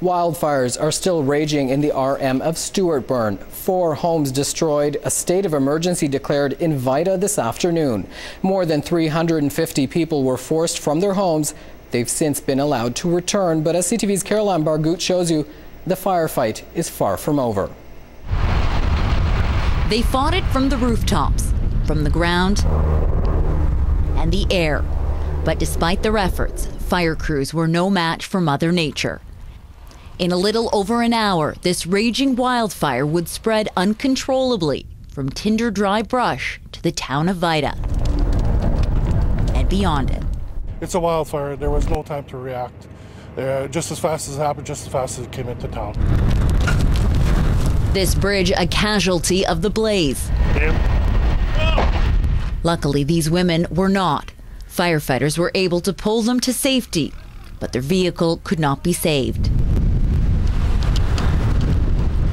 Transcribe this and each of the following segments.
Wildfires are still raging in the RM of Stewartburn. 4 homes destroyed, a state of emergency declared in Vita this afternoon. More than 350 people were forced from their homes. They've since been allowed to return, but as CTV's Caroline Bargut shows you, the firefight is far from over. They fought it from the rooftops, from the ground, and the air. But despite their efforts, fire crews were no match for Mother Nature. In a little over an hour, this raging wildfire would spread uncontrollably from tinder dry brush to the town of Vita and beyond it. It's a wildfire. There was no time to react. Just as fast as it happened, just as fast as it came into town. This bridge, a casualty of the blaze. Luckily, these women were not. Firefighters were able to pull them to safety, but their vehicle could not be saved.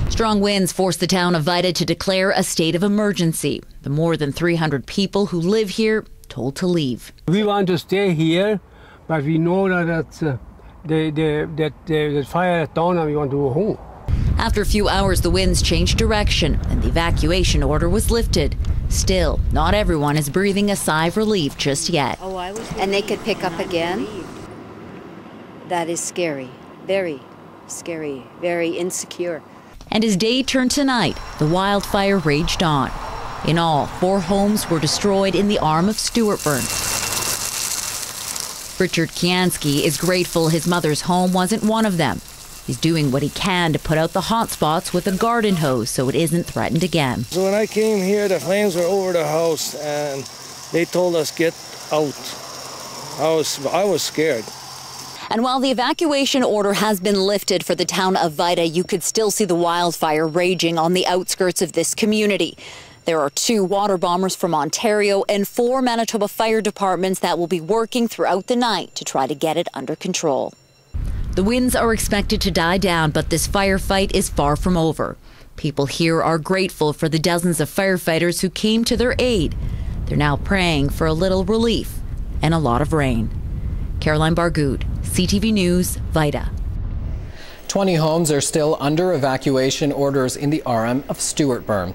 Strong winds forced the town of Vita to declare a state of emergency. The more than 300 people who live here told to leave. We want to stay here, but we know that the fire is down and we want to go home. After a few hours, the winds changed direction and the evacuation order was lifted. Still, not everyone is breathing a sigh of relief just yet. And they could pick up again. That is scary, very scary, very insecure. And as day turned to night, the wildfire raged on. In all, 4 homes were destroyed in the arm of Stewartburn. Richard Kiansky is grateful his mother's home wasn't one of them. He's doing what he can to put out the hot spots with a garden hose so it isn't threatened again. So when I came here, the flames were over the house and they told us get out. I was scared. And while the evacuation order has been lifted for the town of Vita, you could still see the wildfire raging on the outskirts of this community. There are 2 water bombers from Ontario and 4 Manitoba fire departments that will be working throughout the night to try to get it under control. The winds are expected to die down, but this firefight is far from over. People here are grateful for the dozens of firefighters who came to their aid. They're now praying for a little relief and a lot of rain. Caroline Bargut, CTV News, Vita. 20 homes are still under evacuation orders in the RM of Stewartburn.